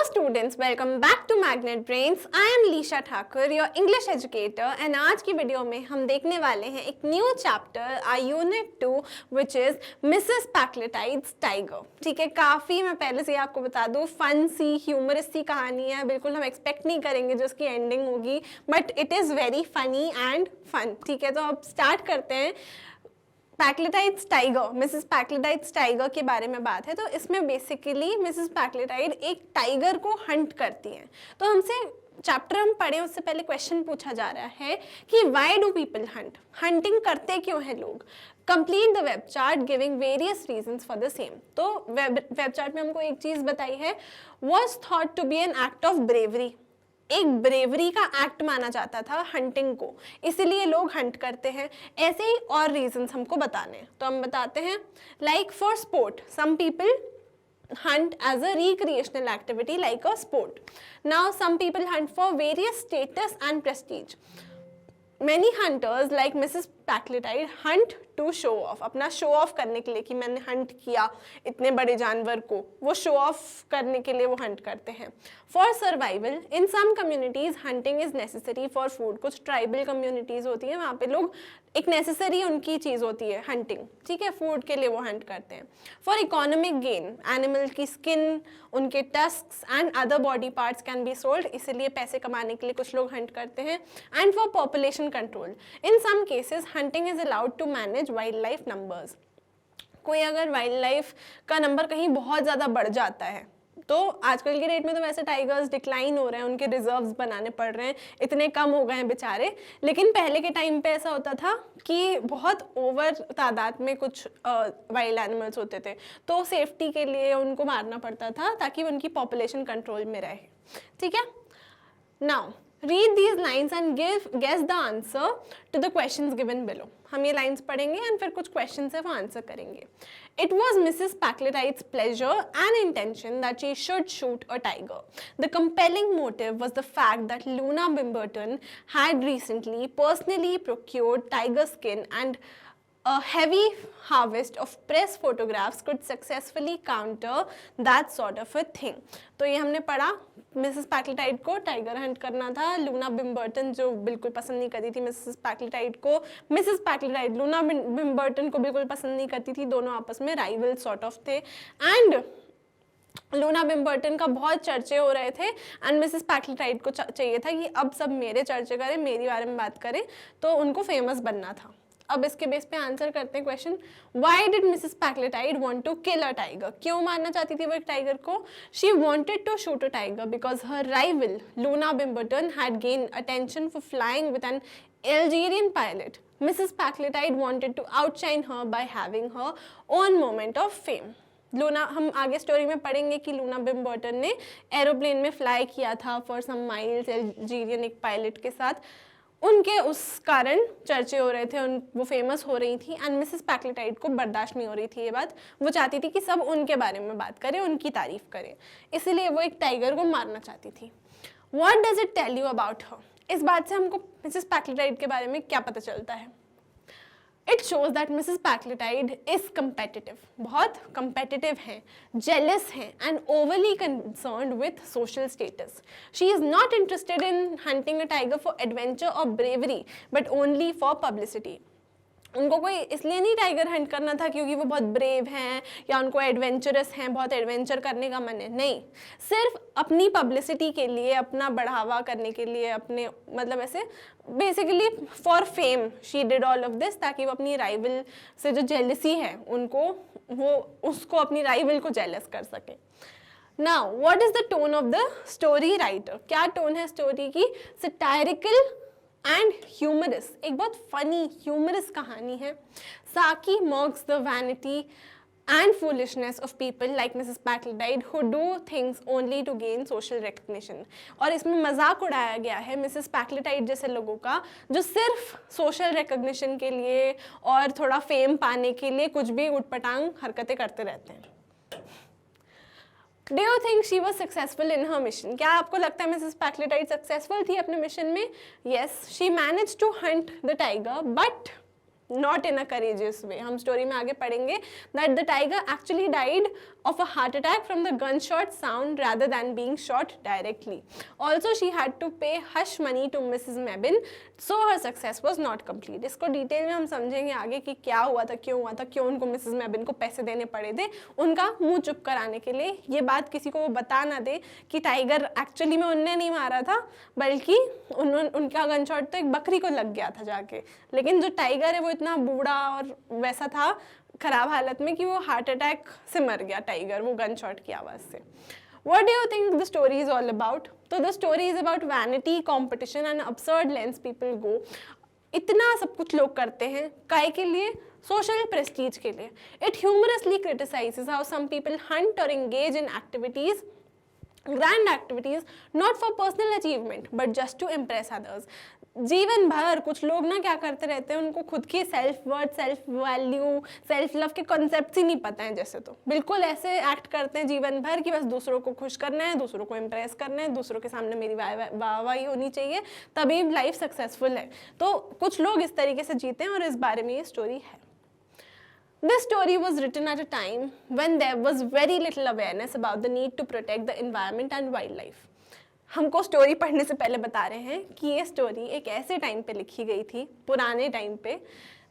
students, welcome back to Magnet Brains. I am Lisha Thakur, your English educator, and आज की video में हम देखने वाले हैं एक new chapter our unit 2 which is Mrs. Packletide's Tiger. ठीक है, काफ़ी मैं पहले से ही आपको बता दूँ फन सी ह्यूमरस सी कहानी है, बिल्कुल हम एक्सपेक्ट नहीं करेंगे जो उसकी एंडिंग होगी, but it is very funny and fun. ठीक है, तो अब स्टार्ट करते हैं. Packletide's tiger, Mrs Packletide's tiger के बारे में बात है. तो इसमें बेसिकली मिसेस पैक्लेटाइड एक टाइगर को हंट करती हैं. तो हमसे चैप्टर हम पढ़े उससे पहले क्वेश्चन पूछा जा रहा है कि why do people hunt, hunting करते क्यों हैं लोग. Complete the web chart giving various reasons for the same. तो वेब चार्ट में हमको एक चीज़ बताई है, was thought to be an act of bravery. एक ब्रेवरी का एक्ट माना जाता था हंटिंग को, इसीलिए लोग हंट करते हैं. ऐसे ही और रीजंस हमको बताने हैं, तो हम बताते हैं. Like for sport, some people hunt as a recreational activity like a sport. Now some people hunt for various status and prestige. Many hunters like Mrs. Packletide hunt to show off. अपना show off करने के लिए कि मैंने Hunt किया इतने बड़े जानवर को, वो शो ऑफ करने के लिए वो हंट करते हैं. For survival, in some communities hunting is necessary for food. कुछ ट्राइबल कम्युनिटीज होती हैं, वहाँ पे लोग एक नेसेसरी उनकी चीज़ होती है हंटिंग. ठीक है, फूड के लिए वो हंट करते हैं. फॉर इकोनॉमिक गेन, एनिमल की स्किन, उनके tusks and other body parts can be sold. इसीलिए पैसे कमाने के लिए कुछ लोग हंट करते हैं. And for population control, in some cases hunting is allowed to manage wild life numbers. कोई अगर वाइल्ड लाइफ का नंबर कहीं बहुत ज़्यादा बढ़ जाता है, तो आजकल की डेट में तो वैसे टाइगर्स डिक्लाइन हो रहे हैं, उनके रिजर्व्स बनाने पड़ रहे हैं, इतने कम हो गए हैं बेचारे. लेकिन पहले के टाइम पे ऐसा होता था कि बहुत ओवर तादाद में कुछ वाइल्ड एनिमल्स होते थे, तो सेफ्टी के लिए उनको मारना पड़ता था ताकि उनकी पॉपुलेशन कंट्रोल में रहे. ठीक है, now read these lines and guess the answer to the questions given below. हम ये lines पढ़ेंगे and फिर कुछ questions है वो answer करेंगे. It was Mrs. Packletide's pleasure and intention that she should shoot a tiger. The compelling motive was the fact that Luna Bimberton had recently personally procured tiger skin and a heavy harvest of press photographs could successfully counter that sort of a thing. तो ये हमने पढ़ा, Mrs Packletide को tiger Hunt करना था. Luna बिम्बर्टन जो बिल्कुल पसंद नहीं करती थी मिसेस पैक्लेटाइड को, मिसेस पैक्लेटाइड लूना बिम्बर्टन को बिल्कुल पसंद नहीं करती थी. दोनों आपस में राइवल सॉर्ट ऑफ थे. एंड लूना बिम्बर्टन का बहुत चर्चे हो रहे थे एंड मिसेस पैक्लेटाइड को चाहिए था कि अब सब मेरे चर्चे करें, मेरी बारे में बात करें, तो उनको फेमस बनना था. अब इसके बेस पे आंसर करते हैं question. Why did Mrs Packletide want to kill a tiger. क्यों मारना चाहती थी वो एक टाइगर को. She wanted to shoot a tiger because her rival Loona Bimberton had gain attention for flying with an Algerian pilot. Mrs. Packletide wanted to outshine her by having her own moment of fame. Luna, हम आगे story में पढ़ेंगे कि Luna बिम्बर्टन ने aeroplane में fly किया था for some miles एल्जीरियन एक पायलट के साथ. उनके उस कारण चर्चे हो रहे थे, वो फेमस हो रही थी. एंड मिसेस पैक्लेटाइड को बर्दाश्त नहीं हो रही थी ये बात. वो चाहती थी कि सब उनके बारे में बात करें, उनकी तारीफ करें, इसीलिए वो एक टाइगर को मारना चाहती थी. What does it tell you about her. इस बात से हमको मिसेस पैक्लेटाइड के बारे में क्या पता चलता है. It shows that Mrs Packletide is competitive, बहुत कंपेटिटिव हैं, जेलस हैं and overly concerned with social status. She is not interested in hunting a tiger for adventure और bravery but only for publicity. उनको कोई इसलिए नहीं टाइगर हंट करना था क्योंकि वो बहुत ब्रेव हैं या उनको एडवेंचरस हैं, बहुत एडवेंचर करने का मन है. नहीं, सिर्फ अपनी पब्लिसिटी के लिए, अपना बढ़ावा करने के लिए, अपने मतलब ऐसे basically for fame she did all of this, ताकि वो अपनी राइवल से जो जेलसी है उनको, वो उसको अपनी राइवल को जेलस कर सके. Now what is the tone of the story writer. क्या टोन है स्टोरी की. सटायरिकल एंड ह्यूमरस, एक बहुत फनी ह्यूमरस कहानी है. Saki mocks the vanity and foolishness of people like Mrs Packletide who do things only to gain social recognition. और इसमें मजाक उड़ाया गया है मिसेस पैक्लेटाइड जैसे लोगों का जो सिर्फ सोशल रिकग्निशन के लिए और थोड़ा फेम पाने के लिए कुछ भी उटपटांग हरकतें करते रहते हैं. Do you think she was successful in her mission? क्या आपको लगता है मिसेस पैक्लेटाइड सक्सेसफुल थी अपने मिशन में? Yes, she managed to hunt the tiger, but not in a courageous way. हम स्टोरी में आगे पढ़ेंगे that the tiger actually died of a heart attack from the gunshot sound rather than being shot directly. Also, she had to pay hush money to Mrs. Mebin, so her success was not complete. इसको detail में हम समझेंगे आगे कि क्या हुआ था, क्यों उनको मिसेस मेबिन को पैसे देने पड़े थे उनका मुंह चुप कराने के लिए। ये बात किसी को वो बता ना दे कि टाइगर एक्चुअली में उनने नहीं मारा था, बल्कि उनका गन शॉट तो एक बकरी को लग गया था जाके, लेकिन जो टाइगर है वो इतना बूढ़ा और वैसा था खराब हालत में कि वो हार्ट अटैक से मर गया टाइगर, वो गन शॉट की आवाज़ से। What do you think the story is all about? तो the story is about vanity, competition and absurd lengths people go. इतना सब कुछ लोग करते हैं काय के लिए? सोशल प्रेस्टीज के लिए। It humorously criticizes how some people hunt or engage in activities, grand activities, not for personal achievement but just to impress others. जीवन भर कुछ लोग ना क्या करते रहते हैं, उनको खुद की self worth, self value, self love के कॉन्सेप्ट्स ही नहीं पता है। जैसे तो बिल्कुल ऐसे एक्ट करते हैं जीवन भर कि बस दूसरों को खुश करना है, दूसरों को इम्प्रेस करना है, दूसरों के सामने मेरी वाहवाही होनी चाहिए, तभी लाइफ सक्सेसफुल है। तो कुछ लोग इस तरीके से जीते हैं और इस बारे में ये स्टोरी है। This story was written at a time when there was very little awareness about the need to protect the environment and wildlife. हमको स्टोरी पढ़ने से पहले बता रहे हैं कि ये स्टोरी एक ऐसे टाइम पे लिखी गई थी, पुराने टाइम पे,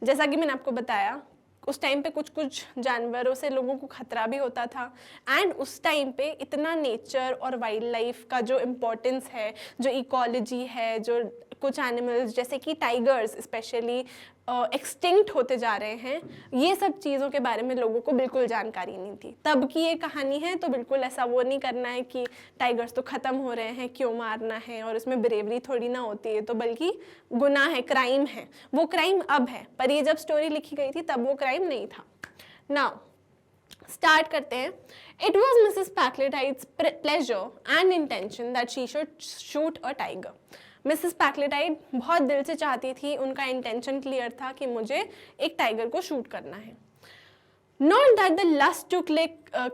जैसा कि मैंने आपको बताया उस टाइम पे कुछ कुछ जानवरों से लोगों को खतरा भी होता था, एंड उस टाइम पे इतना नेचर और वाइल्ड लाइफ का जो इम्पोर्टेंस है, जो इकोलॉजी है, जो कुछ एनिमल्स जैसे कि टाइगर्स स्पेशली एक्सटिंक्ट होते जा रहे हैं, ये सब चीज़ों के बारे में लोगों को बिल्कुल जानकारी नहीं थी। तब की ये कहानी है, तो बिल्कुल ऐसा वो नहीं करना है कि टाइगर्स तो ख़त्म हो रहे हैं, क्यों मारना है, और इसमें ब्रेवरी थोड़ी ना होती है, तो बल्कि गुनाह है, क्राइम है। वो क्राइम अब है, पर ये जब स्टोरी लिखी गई थी तब वो क्राइम नहीं था। नाउ स्टार्ट करते हैं। It was Mrs Packletide's pleasure and intention that she should shoot a tiger. Mrs Packletide बहुत दिल से चाहती थी, उनका इंटेंशन क्लियर था कि मुझे एक टाइगर को शूट करना है। Not that the lust to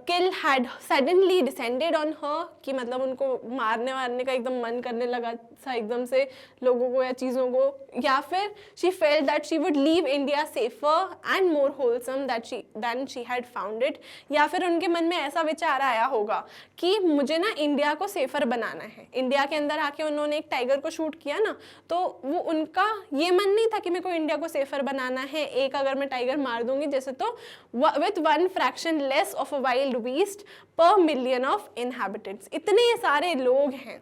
kill had suddenly descended on her, कि मतलब उनको मारने वारने का एकदम मन करने लगा था एकदम से लोगों को या चीज़ों को, या फिर she felt that she would leave India safer and more wholesome than she had found it, या फिर उनके मन में ऐसा विचार आया होगा कि मुझे ना इंडिया को सेफर बनाना है। इंडिया के अंदर आके उन्होंने एक टाइगर को शूट किया ना, तो वो उनका ये मन नहीं था कि मेरे को इंडिया को सेफर बनाना है, एक अगर मैं टाइगर मार दूंगी जैसे तो with 1 fraction less of a wild beast per million of inhabitants। इतने सारे लोग हैं,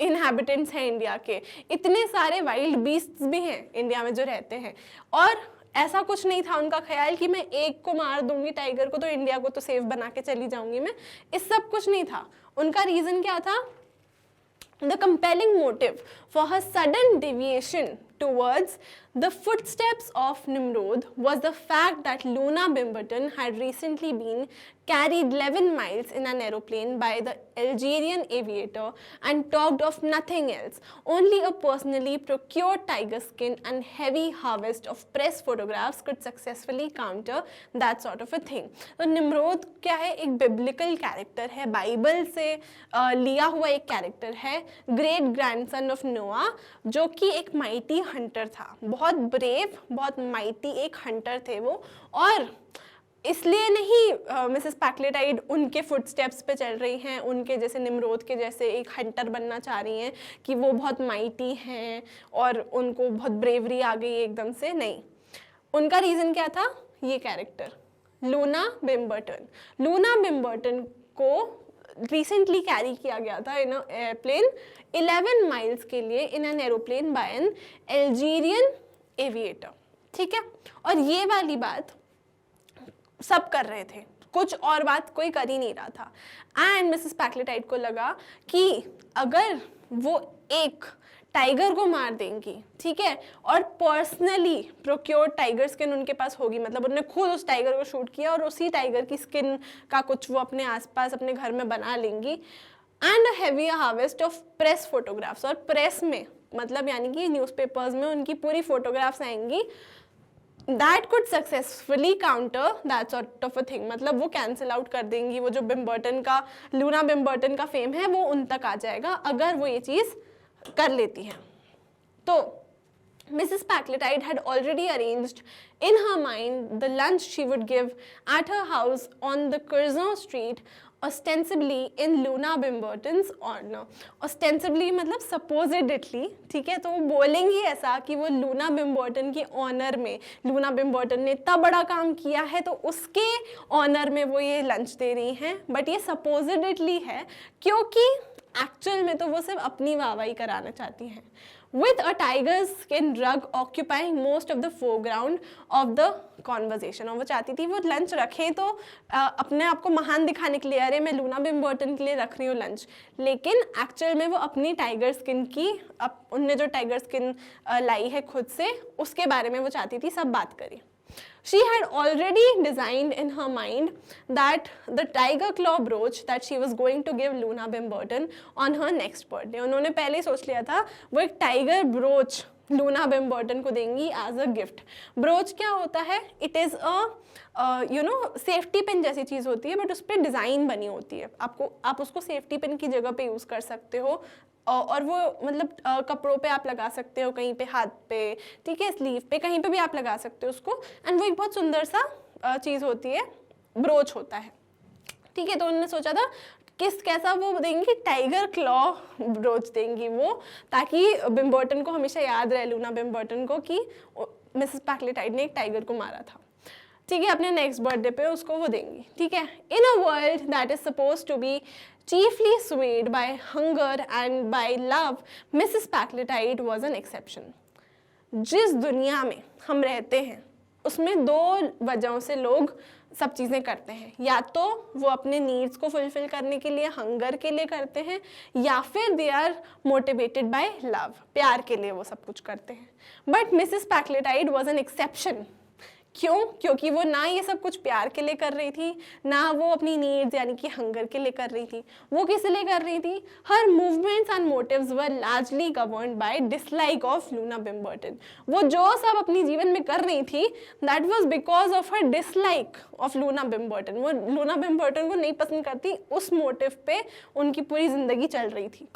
inhabitants हैं इंडिया के, इतने सारे wild beasts भी हैं इंडिया में जो रहते हैं, और ऐसा कुछ नहीं था उनका ख्याल कि मैं एक को मार दूंगी टाइगर को तो इंडिया को तो सेफ बना के चली जाऊंगी मैं, इस सब कुछ नहीं था। उनका रीज़न क्या था? The compelling motive for her sudden deviation towards the footsteps of Nimrod was the fact that Luna Bimberton had recently been carried 11 miles in an aeroplane by the Algerian aviator and talked of nothing else. Only a personally procured tiger skin and heavy harvest of press photographs could successfully counter that sort of a thing. तो Nimrod क्या है? एक biblical character है, Bible से लिया हुआ एक character है, ग्रेट ग्रैंडसन ऑफ नोआ, जो कि एक माइटी हंटर था, बहुत ब्रेव, बहुत माइटी एक हंटर थे वो। और इसलिए नहीं मिसेस पैक्लेटाइड उनके फुटस्टेप्स पे चल रही हैं, उनके जैसे निम्रोद के जैसे एक हंटर बनना चाह रही हैं कि वो बहुत माइटी हैं और उनको बहुत ब्रेवरी आ गई एकदम से, नहीं। उनका रीज़न क्या था? ये कैरेक्टर लूना बिम्बर्टन। लूना बिम्बर्टन को रिसेंटली कैरी किया गया था इन एयरप्लेन 11 माइल्स के लिए in an aeroplane by an Algerian aviator, ठीक है। और ये वाली बात सब कर रहे थे, कुछ और बात कोई कर ही नहीं रहा था। एंड मिसेस पैक्लेटाइड को लगा कि अगर वो एक टाइगर को मार देंगी, ठीक है, और पर्सनली प्रोक्योर्ड टाइगर स्किन उनके पास होगी, मतलब उन्होंने खुद उस टाइगर को शूट किया और उसी टाइगर की स्किन का कुछ वो अपने आसपास अपने घर में बना लेंगी, and a heavy harvest of press photographs, और प्रेस में मतलब यानी कि न्यूज़पेपर्स में उनकी पूरी फोटोग्राफ्स आएंगी, that could successfully counter that sort of a thing, मतलब वो कैंसिल आउट कर देंगी, वो जो बिम्बर्टन का, लूना बिम्बर्टन का फेम है वो उन तक आ जाएगा अगर वो ये चीज़ कर लेती हैं। तो Mrs. Packletide had already arranged in her mind the lunch she would give at her house on the Curzon Street, ostensibly in Luna Bimberton's honor. Ostensibly मतलब supposedly, ठीक है, तो वो बोलेंगी ऐसा कि वो लूना बिम्बर्टन की ऑनर में, लूना बिम्बर्टन ने इतना बड़ा काम किया है तो उसके ऑनर में वो ये लंच दे रही हैं, बट ये supposedly है क्योंकि एक्चुअल में तो वो सिर्फ अपनी वाहवाही कराना चाहती हैं. With a tiger skin rug occupying most of the foreground of the conversation. और वो चाहती थी वो लंच रखे तो अपने आप को महान दिखाने के लिए, अरे मैं लूना बिम्बर्टन के लिए रख रही हूँ लंच, लेकिन एक्चुअल में वो अपनी टाइगर स्किन की, उनने जो टाइगर स्किन लाई है खुद से, उसके बारे में वो चाहती थी सब बात करें. She had already designed in her mind that the tiger claw brooch that she was going to give Luna Bimberton on her next birthday. उन्होंने पहले ही सोच लिया था वो एक टाइगर ब्रोच लूना बिम्बर्टन को देंगी एज अ गिफ्ट. ब्रोच क्या होता है? It is a safety pin जैसी चीज़ होती है, बट उस पर डिज़ाइन बनी होती है. आप उसको सेफ्टी पिन की जगह पे यूज़ कर सकते हो, और वो मतलब कपड़ों पे आप लगा सकते हो, कहीं पे हाथ पे, ठीक है, स्लीव पे, कहीं पे भी आप लगा सकते हो उसको. एंड वो एक बहुत सुंदर सा चीज़ होती है, ब्रोच होता है, ठीक है. तो उन्होंने सोचा था कैसा वो देंगी, टाइगर क्लॉ ब्रोच देंगी वो, ताकि बिम्बर्टन को हमेशा याद रहे, लूना बिम्बर्टन को, कि मिसेस पैक्लेटाइड ने एक टाइगर को मारा था, ठीक है. अपने नेक्स्ट बर्थडे पे उसको वो देंगी, ठीक है. In a world that is suppose to be chiefly swayed by hunger and by love, Mrs. Packletide was an exception. जिस दुनिया में हम रहते हैं उसमें दो वजहों से लोग सब चीज़ें करते हैं. या तो वो अपने नीड्स को फुलफिल करने के लिए, हंगर के लिए करते हैं, या फिर they are motivated by love, प्यार के लिए वो सब कुछ करते हैं. But Mrs Packletide was an exception. क्यों? क्योंकि वो ना ये सब कुछ प्यार के लिए कर रही थी, ना वो अपनी नीड्स यानी कि हंगर के लिए कर रही थी. वो किस लिए कर रही थी? Her movements and motives were largely governed by dislike of Loona Bimberton. वो जो सब अपनी जीवन में कर रही थी, that was because of her dislike of Loona Bimberton. वो लूना बिम्बर्टन को नहीं पसंद करती, उस मोटिव पे उनकी पूरी जिंदगी चल रही थी.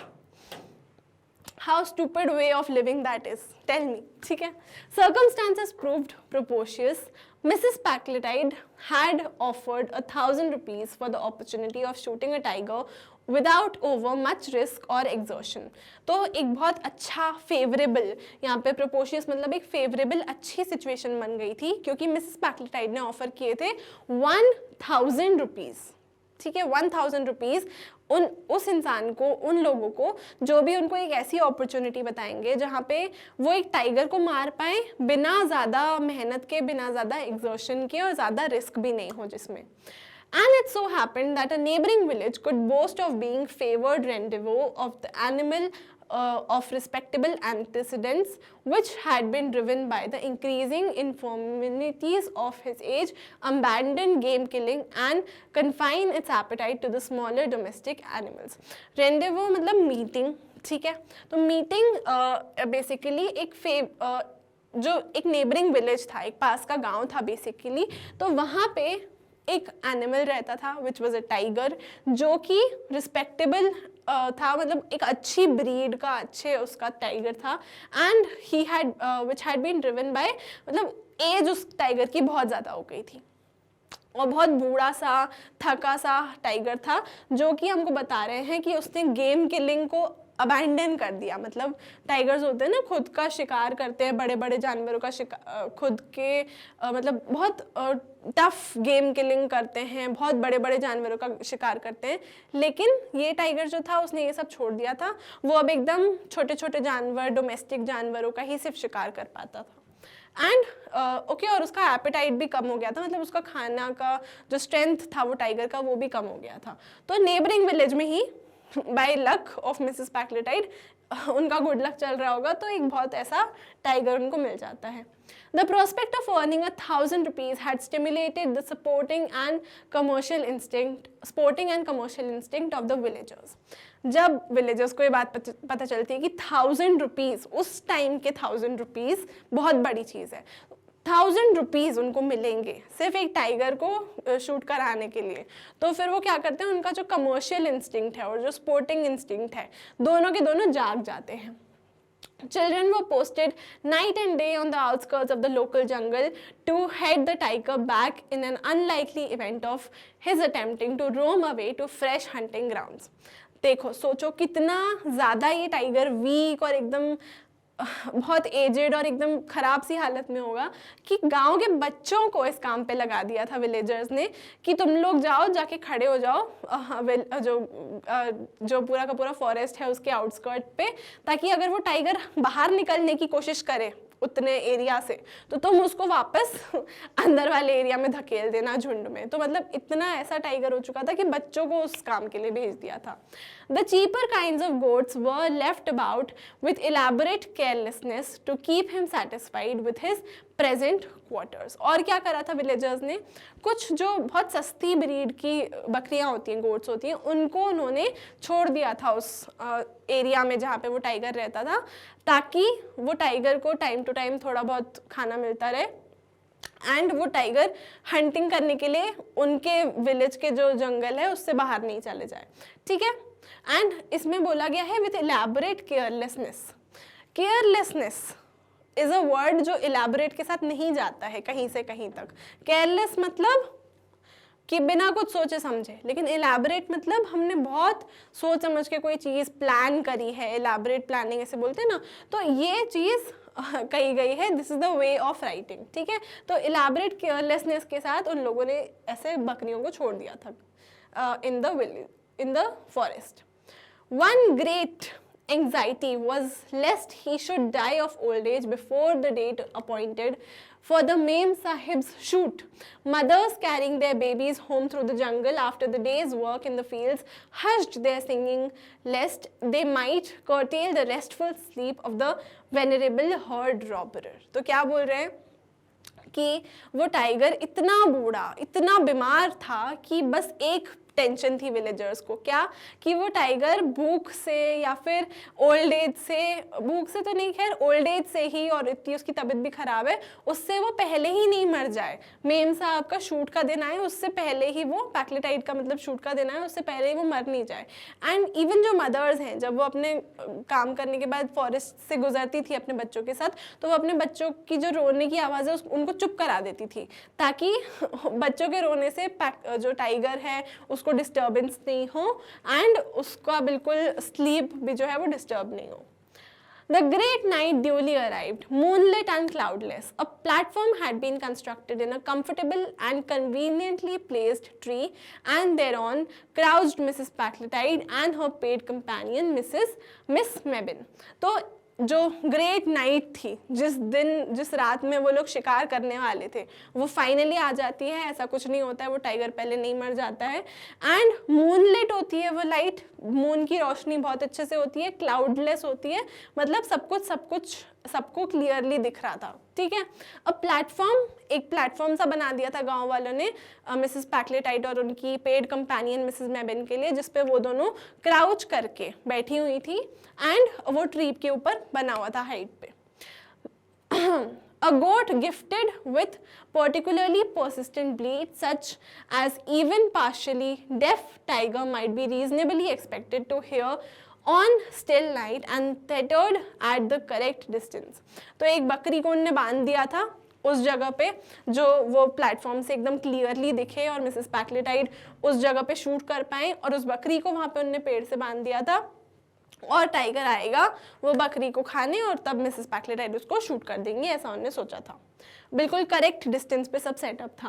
How stupid way of living that is. Tell me, ठीक है. Circumstances proved propitious. Mrs. Packletide had offered 1,000 rupees for the opportunity of shooting a tiger without over much risk or exertion. तो एक बहुत अच्छा फेवरेबल, यहाँ पे propitious मतलब एक फेवरेबल अच्छी सिचुएशन बन गई थी, क्योंकि मिसेस पैक्लेटाइड ने ऑफर किए थे 1,000 रुपीज़, ठीक है. 1,000 रुपीज़ उस इंसान को, उन लोगों को जो भी उनको एक ऐसी अपॉर्चुनिटी बताएंगे जहाँ पे वो एक टाइगर को मार पाए बिना ज़्यादा मेहनत के, बिना ज़्यादा एग्जर्शन के, और ज़्यादा रिस्क भी नहीं हो जिसमें. And it so happened that a neighboring village could boast of being favored rendezvous of the animal of respectable antecedents, which had been driven by the increasing infirmities of his age, abandoned game killing and confine its appetite to the smaller domestic animals. Rendezvous मतलब meeting, ठीक है. तो meeting basically जो एक neighbouring village था, एक पास का गांव था बेसिकली, तो वहाँ पे एक एनिमल रहता था विच वॉज अ टाइगर, जो कि रिस्पेक्टेबल था, मतलब एक अच्छी ब्रीड का, अच्छे उसका टाइगर था. And he had which had been driven by, मतलब एज उस टाइगर की बहुत ज़्यादा हो गई थी, और बहुत बूढ़ा सा, थका सा टाइगर था, जो कि हमको बता रहे हैं कि उसने गेम किलिंग को अबैंडन कर दिया. मतलब टाइगर्स होते हैं ना, खुद का शिकार करते हैं, बड़े बड़े जानवरों का शिकार, खुद के मतलब बहुत टफ गेम किलिंग करते हैं, बहुत बड़े बड़े जानवरों का शिकार करते हैं. लेकिन ये टाइगर जो था उसने ये सब छोड़ दिया था. वो अब एकदम छोटे छोटे जानवर, डोमेस्टिक जानवरों का ही सिर्फ शिकार कर पाता था. एंड ओके, और उसका एपेटाइट भी कम हो गया था, मतलब उसका खाना का जो स्ट्रेंथ था वो टाइगर का, वो भी कम हो गया था. तो नेबरिंग विलेज में ही बाय लक ऑफ मिसेस पैक्लेटाइड, उनका गुड लक चल रहा होगा, तो एक बहुत ऐसा टाइगर उनको मिल जाता है. The prospect of earning 1,000 rupees had stimulated the sporting and commercial instinct of the villagers. जब विलेजर्स को ये बात पता चलती है कि 1,000 रुपीज़, उस टाइम के 1,000 रुपीज़ बहुत बड़ी चीज़ है, 1,000 रुपीज़ उनको मिलेंगे सिर्फ एक टाइगर को शूट कराने के लिए, तो फिर वो क्या करते हैं, उनका जो कमर्शियल इंस्टिंक्ट है और जो स्पोर्टिंग इंस्टिंक्ट है, दोनों के दोनों जाग जाते हैं. Children were posted night and day on the outskirts of the local jungle to head the tiger back in an unlikely event of his attempting to roam away to fresh hunting grounds. देखो सोचो कितना ज़्यादा ये tiger week और एकदम बहुत aged और एकदम ख़राब सी हालत में होगा कि गांव के बच्चों को इस काम पे लगा दिया था विलेजर्स ने कि तुम लोग जाओ जाके खड़े हो जाओ जो पूरा का पूरा फॉरेस्ट है उसके आउटस्कर्ट पे, ताकि अगर वो टाइगर बाहर निकलने की कोशिश करे उतने एरिया से तो तुम उसको वापस अंदर वाले एरिया में धकेल देना झुंड में। तो मतलब इतना ऐसा टाइगर हो चुका था कि बच्चों को उस काम के लिए भेज दिया था। The cheaper kinds of goats were left about with elaborate carelessness to keep him satisfied with his present quarters। और क्या करा था विलेजर्स ने, कुछ जो बहुत सस्ती ब्रीड की बकरियां होती हैं, गोट्स होती हैं, उनको उन्होंने छोड़ दिया था उस एरिया में जहाँ पे वो टाइगर रहता था, ताकि वो टाइगर को टाइम टू टाइम थोड़ा बहुत खाना मिलता रहे एंड वो टाइगर हंटिंग करने के लिए उनके विलेज के जो जंगल है उससे बाहर नहीं चले जाए। ठीक है, एंड इसमें बोला गया है with elaborate carelessness. Carelessness is a word जो इलैबोरेट के साथ नहीं जाता है कहीं से कहीं तक। केयरलेस मतलब कि बिना कुछ सोचे समझे, लेकिन इलैबोरेट मतलब हमने बहुत सोच समझ के कोई चीज़ प्लान करी है, इलैबोरेट प्लानिंग ऐसे बोलते हैं ना, तो ये चीज़ कही गई है, this is the way of writing. ठीक है, तो इलैबोरेट केयरलेसनेस के साथ उन लोगों ने ऐसे बकरियों को छोड़ दिया था in the forest. One great anxiety was lest he should die of old age before the date appointed for the Mem Sahib's shoot. Mothers carrying their babies home through the jungle after the day's work in the fields hushed their singing lest they might curtail the restful sleep of the venerable herd robber। तो क्या बोल रहे हैं कि वो tiger इतना बूढ़ा, इतना बीमार था कि बस एक टेंशन थी विलेजर्स को, क्या कि वो टाइगर भूख से या फिर ओल्ड एज से, भूख से तो नहीं खैर, ओल्ड एज से ही, और इतनी उसकी तबीयत भी खराब है, उससे वो पहले ही नहीं मर जाए। मेम साहब का शूट का दिन आए उससे पहले ही वो, पैक्लेटाइड का मतलब शूट का दिन आए उससे पहले ही वो मर नहीं जाए। एंड इवन जो मदर्स हैं, जब वो अपने काम करने के बाद फॉरेस्ट से गुजरती थी अपने बच्चों के साथ, तो वो अपने बच्चों की जो रोने की आवाज़ है उनको चुप करा देती थी, ताकि बच्चों के रोने से जो टाइगर है उसको डिस्टर्बेंस नहीं हो एंड उसका बिल्कुल स्लीप भी जो है वो डिस्टर्ब नहीं हो। The great night duly arrived, moonlit and cloudless. A platform had been constructed in a comfortable and conveniently placed tree, and thereon crouched Mrs. Packletide and her paid companion, Miss Mebbin. तो जो great night थी, जिस रात में वो लोग शिकार करने वाले थे, वो फाइनली आ जाती है। ऐसा कुछ नहीं होता है, वो टाइगर पहले नहीं मर जाता है। एंड मूनलिट होती है वो लाइट, मून की रोशनी बहुत अच्छे से होती है, क्लाउडलेस होती है, मतलब सबको क्लियरली दिख रहा था। ठीक है, अब एक प्लेटफॉर्म सा बना दिया था गांव वालों ने मिसेस पैक्लेटाइड और उनकी पेड कंपेनियन मिसेस मेबिन के लिए, जिसपे वो दोनों क्राउच करके बैठी हुई थी एंड वो ट्री के ऊपर बना हुआ था हाइट पे। A goat gifted with particularly persistent bleat, such as even partially deaf tiger might be reasonably expected to hear on still night and tethered at the correct distance। तो एक बकरी को उन्होंने बांध दिया था उस जगह पे जो वो प्लेटफॉर्म से एकदम क्लियरली दिखे और मिसेस पैक्लेटाइड उस जगह पे शूट कर पाए, और उस बकरी को वहाँ पे उन्होंने पेड़ से बांध दिया था, और टाइगर आएगा वो बकरी को खाने और तब मिसेस पैक्लेटाइड उसको शूट कर देंगे, ऐसा उन्होंने सोचा था। बिल्कुल करेक्ट डिस्टेंस पे सब सेटअप था।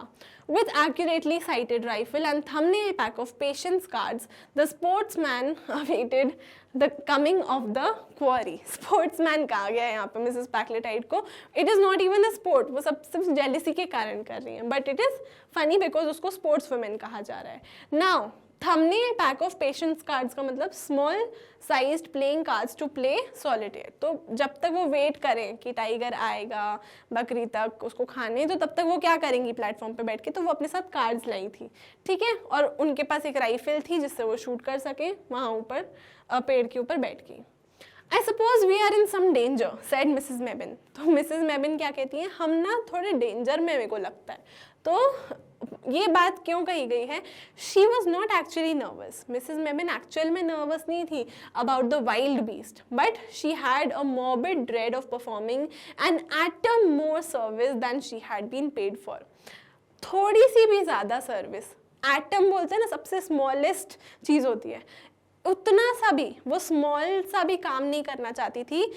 With accurately sighted rifle and thumbnail pack of patience cards, the sportsman awaited the coming of the quarry. Sportsman कहा गया है यहाँ पे मिसेस पैक्लेटाइड को। It is not even a sport, वो सब सिर्फ जेलिसी के कारण कर रही हैं, but it is funny because उसको स्पोर्ट्स वुमेन कहा जा रहा है। Now thumbnail pack of patience cards का मतलब small sized playing cards to play solitaire. तो जब तक वो वेट करें कि टाइगर आएगा बकरी तक उसको खाने, तो तब तक वो क्या करेंगी प्लेटफॉर्म पे बैठ के, तो वो अपने साथ कार्ड्स लाई थी। ठीक है, और उनके पास एक राइफल थी जिससे वो शूट कर सके वहाँ ऊपर पेड़ के ऊपर बैठ के। I suppose we are in some danger, said Mrs. Mebbin। तो मिसेस मेबिन क्या कहती हैं, हम ना थोड़े डेंजर में मेरे को लगता है। तो ये बात क्यों कही गई है? She was not actually nervous, Mrs Mebbin actual में नर्वस नहीं थी about the wild beast, but she had a morbid dread of performing an atom more service than she had been paid for. थोड़ी सी भी ज़्यादा service, atom बोलते हैं ना, सबसे स्मॉलेस्ट चीज़ होती है, उतना सा भी, वो स्मॉल सा भी काम नहीं करना चाहती थी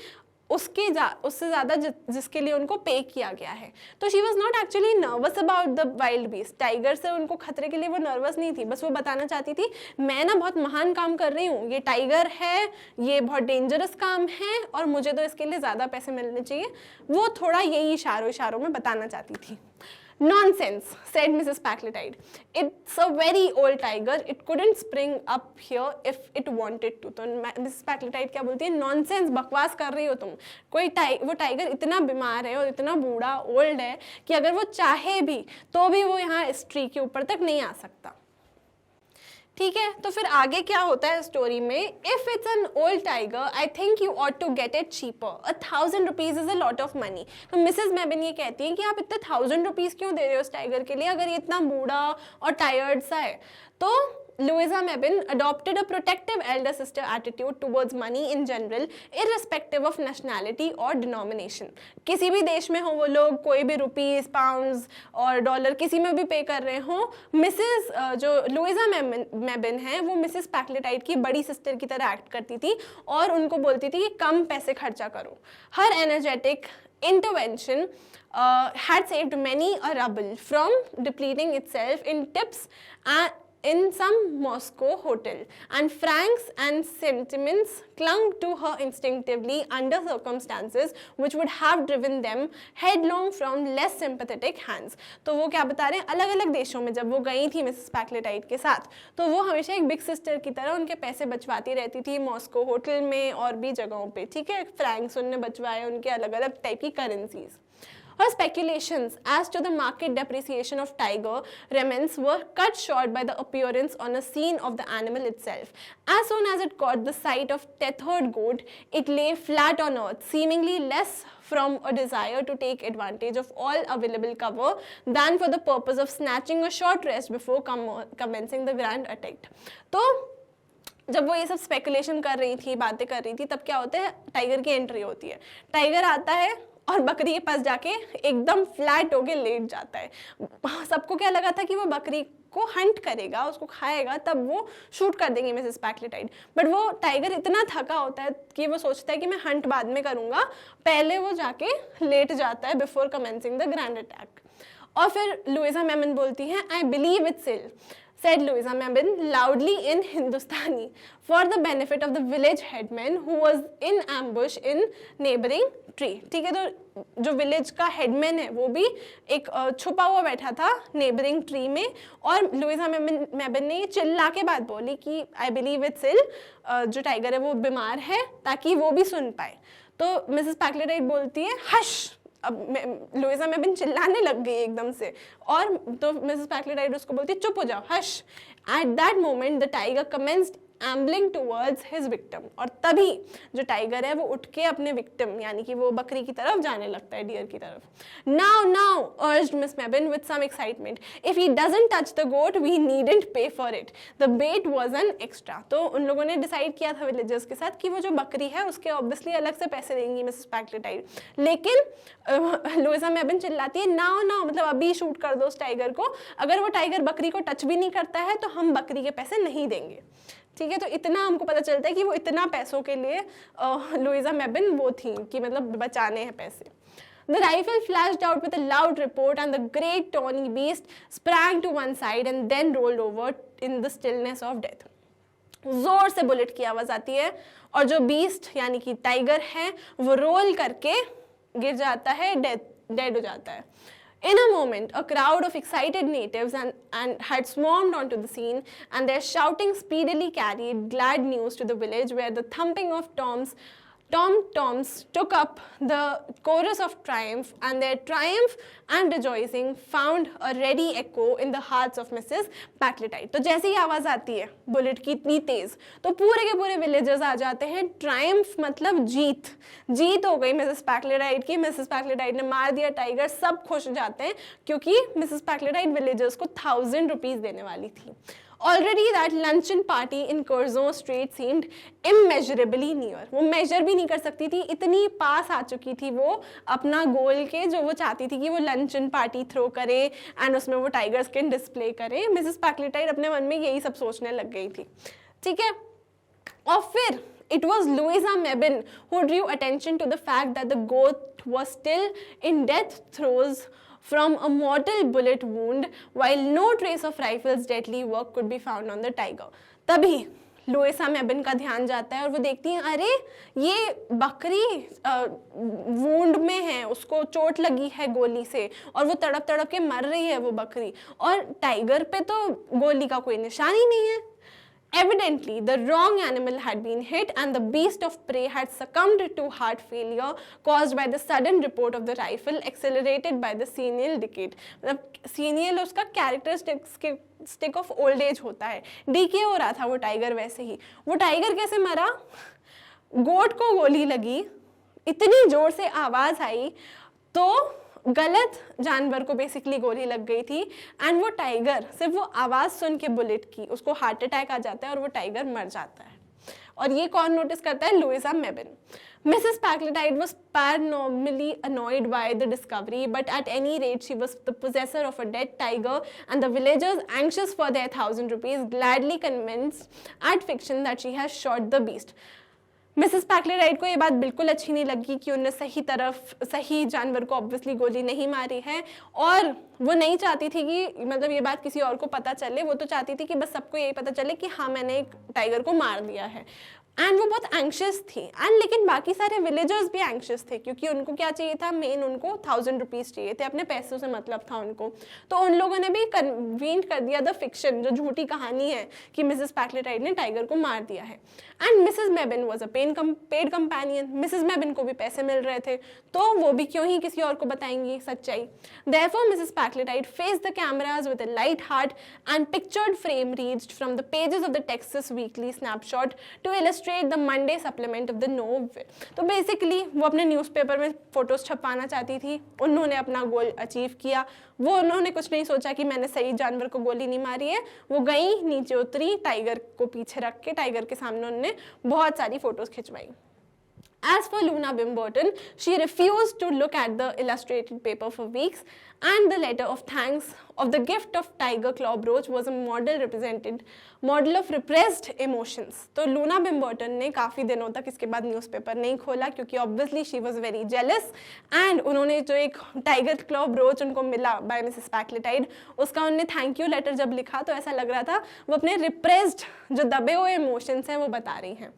उससे ज़्यादा जिसके लिए उनको पे किया गया है। तो she was not actually nervous about the wild beast, tiger से उनको खतरे के लिए वो नर्वस नहीं थी, बस वो बताना चाहती थी मैं ना बहुत महान काम कर रही हूँ, ये टाइगर है, ये बहुत डेंजरस काम है और मुझे तो इसके लिए ज़्यादा पैसे मिलने चाहिए। वो थोड़ा यही इशारों में बताना चाहती थी। Nonsense, said Mrs. Packletide. It's a very old tiger. It couldn't spring up here if it wanted to. तो Mrs. Packletide क्या बोलती है? Nonsense, बकवास कर रही हो तुम। वो टाइगर इतना बीमार है और इतना बूढ़ा ओल्ड है कि अगर वो चाहे भी तो भी वो यहाँ इस ट्री के ऊपर तक नहीं आ सकता। ठीक है, तो फिर आगे क्या होता है स्टोरी में? If it's an old tiger I think you ought to get it cheaper, 1000 rupees is a lot of money. तो मिसेज मेबिन ये कहती है कि आप इतने 1000 रुपीज क्यों दे रहे हो उस टाइगर के लिए अगर ये इतना बूढ़ा और टायर्ड सा है? तो Louisa Mebane adopted a protective elder sister attitude towards money in general, irrespective of nationality or denomination. किसी भी देश में हो वो लोग, कोई भी रुपीस, पाउंड्स और डॉलर किसी में भी पे कर रहे हो, मिसेस जो लुइसा मेबिन है वो मिसेस पैक्लेटाइड की बड़ी सिस्टर की तरह एक्ट करती थी और उनको बोलती थी कि कम पैसे खर्चा करो। हर energetic intervention had saved many a ruble from depleting itself in tips in some Moscow hotel, and francs and sentiments clung to her instinctively under circumstances which would have driven them headlong from less sympathetic hands. तो वो क्या बता रहे हैं, अलग अलग देशों में जब वो गई थी मिसेस पैक्लेटाइड के साथ, तो वो हमेशा एक बिग सिस्टर की तरह उनके पैसे बचवाती रहती थी मॉस्को होटल में और भी जगहों पे। ठीक है, फ्रैंक्स उनने बचवाए, उनके अलग अलग टाइप की currencies. Her speculations as to the market depreciation of tiger remnants were cut short by the appearance on a scene of the animal itself. As soon as it caught the sight of tethered goat, it lay flat on earth, seemingly less from a desire to take advantage of all available cover than for the purpose of snatching a short rest before commencing the grand attack. तो जब वो ये सब speculation कर रही थी, बातें कर रही थी, तब क्या होता है, टाइगर की एंट्री होती है। टाइगर आता है और बकरी के पास जाके एकदम फ्लैट होके लेट जाता है। सबको क्या लगा था कि वो बकरी को हंट करेगा, उसको खाएगा, तब वो शूट कर देंगे मिसेस पैक्लेटाइड, बट वो टाइगर इतना थका होता है कि वो सोचता है कि मैं हंट बाद में करूँगा, पहले वो जाके लेट जाता है before commencing the grand attack. और फिर लुइसा मेबिन बोलती है, I believe it's ill, said Louisa Mebane loudly in Hindustani for the benefit of the village headman who was in ambush in neighboring tree. ठीक है, तो जो village का headman है वो भी एक छुपा हुआ बैठा था नेबरिंग ट्री में, और लुइसा मेबिन ने चिल्ला के बात बोली कि आई बिलीव इट्स इल, जो टाइगर है वो बीमार है, ताकि वो भी सुन पाए। तो मिसेस पैक्लेटाइड बोलती है हश, अब लुइसा मेबिन चिल्लाने लग गई एकदम से, और तो मिसेस पैक्लेटाइड उसको बोलती है चुप हो जाओ, hush. At that moment the tiger commenced ambling towards his victim, और तभी जो टाइगर है वो उठ के अपने विक्टिम यानी कि वो बकरी की तरफ जाने लगता है, डियर की तरफ। Now now urged Miss Mebbin with some excitement, if he doesn't touch the goat we needn't pay for it, the bait was an extra. तो उन लोगों ने डिसाइड किया था विलेजर्स के साथ कि वो जो बकरी है उसके ऑब्वियसली अलग से पैसे देंगी मिसेस पैक्लेटाइड, लेकिन लुइसा मेबिन चिल्लाती है नाउ नाउ, मतलब अभी शूट कर दो उस टाइगर को, अगर वो टाइगर बकरी को टच भी नहीं करता है तो हम बकरी के पैसे नहीं देंगे। ठीक है, तो इतना हमको पता चलता है कि वो इतना पैसों के लिए लुइसा मेबिन वो थी कि मतलब बचाने हैं पैसे। The rifle flashed out with a loud report and the great tawny beast sprang to one side and then rolled over in the stillness of death. जोर से बुलेट की आवाज आती है और जो बीस्ट यानी कि टाइगर है वो रोल करके गिर जाता है, डेड हो जाता है। In a moment, a crowd of excited natives and had swarmed onto the scene, and their shouting speedily carried glad news to the village, where the thumping of Tom Toms took up the chorus of triumph, and their triumph and rejoicing found a ready echo in the hearts of Mrs. Packletide. तो जैसे ही आवाज आती है bullet की इतनी तेज, तो पूरे के पूरे विलेजर्स आ जाते हैं. ट्रायम्फ मतलब जीत हो गई मिसेस पैक्लेटाइड की. मिसेस पैक्लेटाइड ने मार दिया टाइगर. सब खुश हो जाते हैं क्योंकि मिसेस पैक्लेटाइड विलेजर्स को 1000 रुपीज देने वाली थी. Already that luncheon party in Curzon Street seemed immeasurably near. वो मेजर भी नहीं कर सकती थी, इतनी पास आ चुकी थी वो अपना गोल के, जो वो चाहती थी कि वो लंचन पार्टी थ्रो करे एंड उसमें वो टाइगर स्किन डिस्प्ले करे. मिसेस पैक्लेटाइड अपने मन में यही सब सोचने लग गई थी. ठीक है, और फिर it was Louisa Mebbin who drew attention to the fact that the goat was still in death throes from a mortal bullet wound, while no trace of rifle's deadly work could be found on the tiger. तभी Luisa मेबिन का ध्यान जाता है और वो देखती है, अरे ये बकरी वूंड में है, उसको चोट लगी है गोली से और वो तड़प तड़प के मर रही है वो बकरी, और टाइगर पे तो गोली का कोई निशान ही नहीं है. Evidently, the wrong animal had been hit and the beast of prey had succumbed to heart failure caused by the sudden report of the rifle accelerated by the senile decade. मतलब senile उसका characteristic of old age होता है. DK हो रहा था वो tiger. वैसे ही वो टाइगर कैसे मरा? गोट को गोली लगी, इतनी जोर से आवाज आई तो गलत जानवर को बेसिकली गोली लग गई थी, एंड वो टाइगर सिर्फ वो आवाज़ सुन के बुलेट की उसको हार्ट अटैक आ जाता है और वो टाइगर मर जाता है. और ये कौन नोटिस करता है? Luisa मेबिन. Mrs. Packletide was paranormally annoyed by the discovery, but at any rate she was the possessor of a dead tiger, and the villagers, anxious for their 1000 rupees, gladly convinced at fiction that she has shot the beast. Mrs Packletide को ये बात बिल्कुल अच्छी नहीं लगी कि उन्होंने सही जानवर को ऑब्वियसली गोली नहीं मारी है, और वो नहीं चाहती थी कि मतलब ये बात किसी और को पता चले. वो तो चाहती थी कि बस सबको यही पता चले कि हाँ मैंने एक टाइगर को मार दिया है. एंड वो बहुत एंक्शियस थी, एंड लेकिन बाकी सारे विलेजर्स भी एंक्शियस थे क्योंकि उनको क्या चाहिए था? मेन उनको 1000 रुपीज़ चाहिए थे, अपने पैसों से मतलब था उनको. तो उन लोगों ने भी कन्वीन कर दिया द फिक्शन, जो झूठी कहानी है कि मिसेस पैक्लेटाइड ने टाइगर को मार दिया है. And Mrs Mebbin was a paid companion. Mrs Mebbin को भी पैसे मिल रहे थे, तो वो भी क्यों ही किसी और को बताएंगी सच्चाई. Therefore, Mrs. Packletide faced the cameras with a light heart, and pictured frame reached from the pages of the Texas Weekly Snapshot to illustrate the Monday supplement of the novel. तो बेसिकली वो अपने newspaper में photos छपवाना चाहती थी. उन्होंने अपना goal achieve किया. वो उन्होंने कुछ नहीं सोचा कि मैंने सही जानवर को गोली नहीं मारी है. वो गई, नीचे उतरी, टाइगर को पीछे रख के टाइगर के सामने उन्होंने बहुत सारी photos खिंचवाई. As for Luna Bimberton, she refused to look at the illustrated paper for weeks, and the letter of thanks of the gift of tiger claw brooch was a model of repressed emotions. तो Luna बिम्बर्टन ने काफ़ी दिनों तक इसके बाद newspaper नहीं खोला क्योंकि obviously she was very jealous, and उन्होंने जो एक टाइगर क्लॉ ब्रोच उनको मिला बाय मिसेस पैक्लेटाइड, उसका उन्होंने थैंक यू लेटर जब लिखा तो ऐसा लग रहा था वो अपने रिप्रेस्ड जो दबे हुए इमोशंस हैं वो बता रही हैं.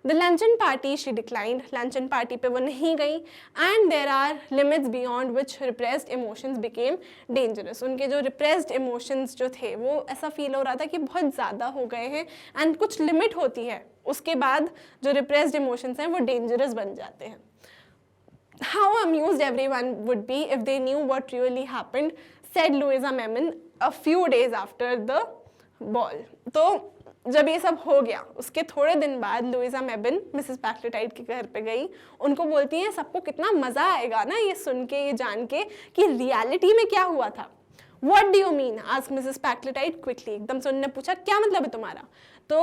The luncheon party she declined. luncheon party पे वो नहीं गई, and there are limits beyond which repressed emotions became dangerous. उनके जो repressed emotions जो थे वो ऐसा फील हो रहा था कि बहुत ज़्यादा हो गए हैं, and कुछ लिमिट होती है उसके बाद जो repressed emotions हैं वो dangerous बन जाते हैं. How amused everyone would be if they knew what really happened, said Louisa Mebbin a few days after the ball. तो जब ये सब हो गया उसके थोड़े दिन बाद लुइसा मेबिन मिसेस पैक्लेटाइड के घर पे गई. उनको बोलती हैं सबको कितना मज़ा आएगा ना ये सुन के, ये जान के कि रियलिटी में क्या हुआ था. What do you mean? asked Mrs. Packletide quickly. एकदम से उन्होंने पूछा क्या मतलब है तुम्हारा. तो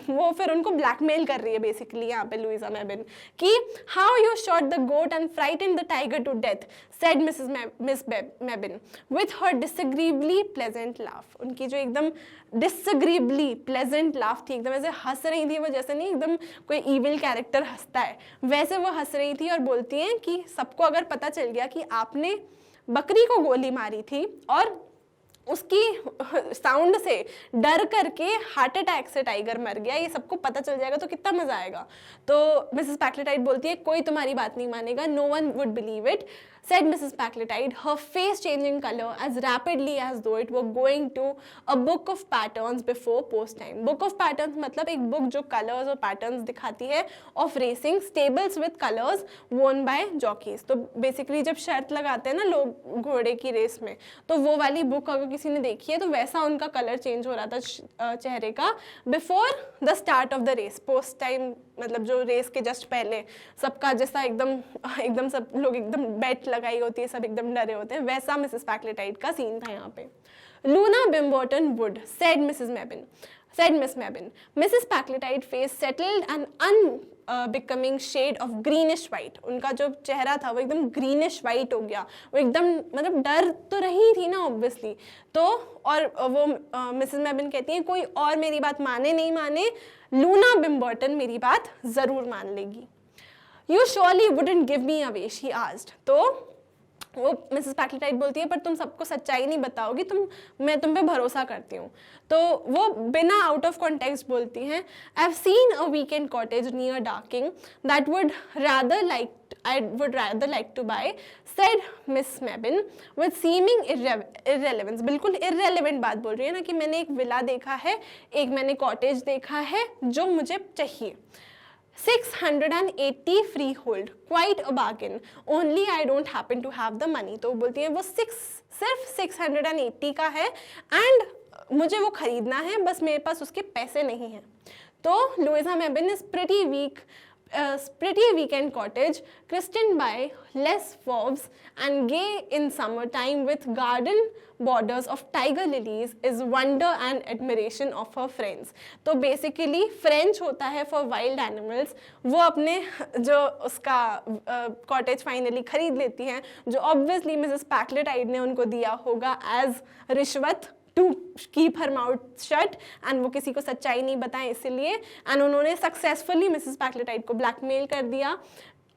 वो फिर उनको ब्लैकमेल कर रही है बेसिकली यहाँ पे लुइसा मेबिन कि how you shot the goat and frightened the tiger to death, said Miss Mebbin with her disagreeably pleasant laugh. उनकी जो एकदम disagreeably pleasant laugh थी, एकदम ऐसे हंस रही थी वो, जैसे नहीं एकदम कोई evil कैरेक्टर हंसता है वैसे वो हंस रही थी, और बोलती हैं कि सबको अगर पता चल गया कि आपने बकरी को गोली मारी थी और उसकी साउंड से डर करके हार्ट अटैक से टाइगर मर गया, ये सबको पता चल जाएगा तो कितना मजा आएगा. तो मिसेस पैक्लेटाइड बोलती है कोई तुम्हारी बात नहीं मानेगा, no one would believe it. said Mrs. Packletide, her face changing color as rapidly as though it were going to a book of patterns before post time. Book of patterns मतलब एक book जो colors और patterns दिखाती है of racing stables with colors worn by jockeys. तो basically जब शर्त लगाते हैं ना लोग घोड़े की रेस में, तो वो वाली बुक अगर किसी ने देखी है तो वैसा उनका कलर चेंज हो रहा था चेहरे का before the start of the race. Post time मतलब जो रेस के जस्ट पहले सबका जैसा एकदम सब लोग एकदम बेट लगाई होती है, सब एकदम डरे होते हैं, वैसा मिसेस पैक्लेटाइड का सीन था यहाँ पे. Loona Bimberton would said Miss Mabin. Mrs. Packletide face settled an unbecoming shade of greenish white. उनका जो चेहरा था वो एकदम greenish white हो गया. वो एकदम मतलब डर तो रही थी ना obviously. तो और वो मिसेस मैबिन कहती हैं कोई और मेरी बात माने नहीं माने, लूना बिम्बर्टन मेरी बात ज़रूर मान लेगी. You surely wouldn't give me away, she asked. तो वो मिसेस पैक्लेटाइड बोलती है पर तुम सबको सच्चाई नहीं बताओगी, मैं तुम पे भरोसा करती हूँ. तो वो बिना आउट ऑफ कॉन्टेक्स्ट बोलती हैं I have seen a weekend cottage near Dorking that I would rather like to buy, said Miss Mabin with seeming irrelevance. बिल्कुल irrelevant बात बोल रही है ना कि मैंने एक विला देखा है, एक मैंने कॉटेज देखा है जो मुझे चाहिए. 680 freehold, quite a bargain. Only I don't happen to have the money. तो बोलती हैं वो सिर्फ 680 का है and मुझे वो खरीदना है, बस मेरे पास उसके पैसे नहीं हैं. तो Luisa मैबिन is pretty weekend cottage christened by Les Forbes and gay in summertime with garden borders of tiger lilies is wonder and admiration of her friends. तो basically French होता है for wild animals. वो अपने जो उसका cottage finally खरीद लेती हैं, जो obviously Mrs. Packletide ने उनको दिया होगा as रिश्वत to keep her mouth shut, and वो किसी को सच्चाई नहीं बताएं इसलिए, एंड उन्होंने सक्सेसफुली मिसेस पैक्लेटाइड को ब्लैकमेल कर दिया.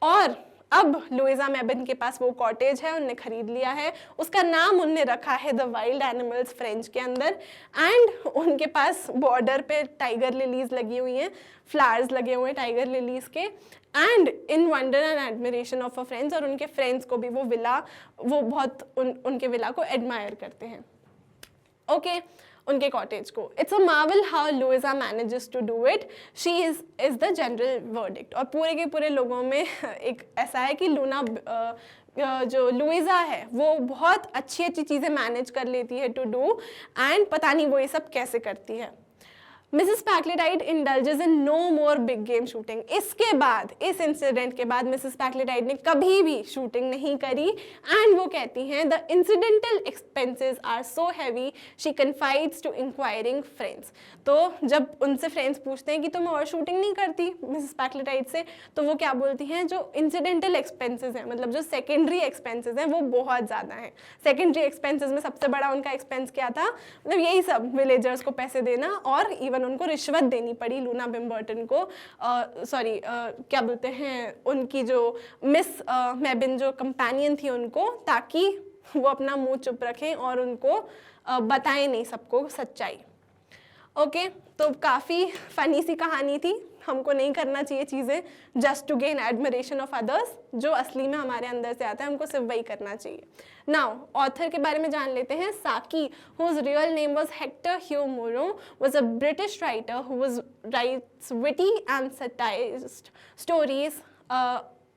और अब लुइसा मैबिन के पास वो कॉटेज है, उनने खरीद लिया है, उसका नाम उनने रखा है द वाइल्ड एनिमल्स फ्रेंच के अंदर, एंड उनके पास बॉर्डर पे टाइगर लिलीज लगी हुई हैं, फ्लावर्स लगे हुए हैं टाइगर लिलीज के, and in wonder and admiration of a friends. और उनके फ्रेंड्स को भी वो बहुत उनके विला को एडमायर करते हैं. ओके उनके कॉटेज को. It's a marvel how Louisa manages to do it, she is the general verdict. और पूरे के पूरे लोगों में एक ऐसा है कि जो लुइसा है वो बहुत अच्छी चीज़ें मैनेज कर लेती है टू डू, एंड पता नहीं वो ये सब कैसे करती है. Mrs Packletide indulges in no more big game shooting. इसके बाद, इस इंसिडेंट के बाद मिसेस पैक्लेटाइड ने कभी भी शूटिंग नहीं करी, एंड वो कहती हैं the incidental expenses are so heavy she confides to inquiring friends. तो जब उनसे फ्रेंड्स पूछते हैं कि तुम और शूटिंग नहीं करती मिसेस पैक्लेटाइड से, तो वो क्या बोलती हैं जो इंसिडेंटल एक्सपेंसेस हैं, मतलब जो सेकेंडरी एक्सपेंसेस हैं वो बहुत ज़्यादा हैं. सेकेंडरी एक्सपेंसेस में सबसे बड़ा उनका एक्सपेंस क्या था, मतलब यही सब, विलेजर्स को पैसे देना, और इवन उनको रिश्वत देनी पड़ी लूना बिम्बर्टन को, क्या बोलते हैं, उनकी जो मिस मैबिन जो कंपेनियन थी उनको, ताकि वो अपना मुंह चुप रखें और उनको बताएं नहीं सबको सच्चाई. ओके तो काफ़ी फ़नी सी कहानी थी. हमको नहीं करना चाहिए चीज़ें just to gain admiration of others. जो असली में हमारे अंदर से आता है हमको सिर्फ वही करना चाहिए. नाउ ऑथर के बारे में जान लेते हैं. साकी, whose real name was Hector Hugh Moreau, was a British writer who writes witty and satirized stories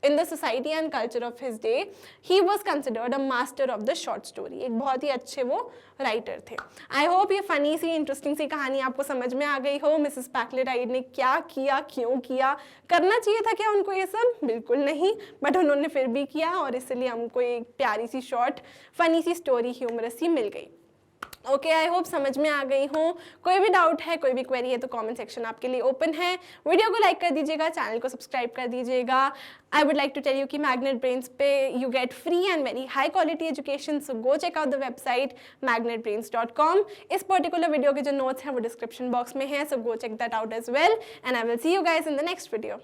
in the society and culture of his day. He was considered a master of the short story. एक बहुत ही अच्छे वो writer थे. I hope ये funny सी interesting सी कहानी आपको समझ में आ गई हो. मिसेस पैक्लेटाइड ने क्या किया, क्यों किया, करना चाहिए था क्या उनको ये सब? बिल्कुल नहीं, बट उन्होंने फिर भी किया, और इसलिए हमको एक प्यारी सी शॉर्ट फनी सी स्टोरी ह्यूमरस सी मिल गई. ओके आई होप समझ में आ गई हूँ. कोई भी डाउट है, कोई भी क्वेरी है तो कमेंट सेक्शन आपके लिए ओपन है. वीडियो को लाइक कर दीजिएगा, चैनल को सब्सक्राइब कर दीजिएगा. I would like to tell you कि मैग्नेट ब्रेन्स पे you get free and very high quality education, so go check out the website magnetbrains.com. इस पर्टिकुलर वीडियो के जो नोट्स हैं वो डिस्क्रिप्शन बॉक्स में है, so go check that out as well, and I will see you guys in the next video.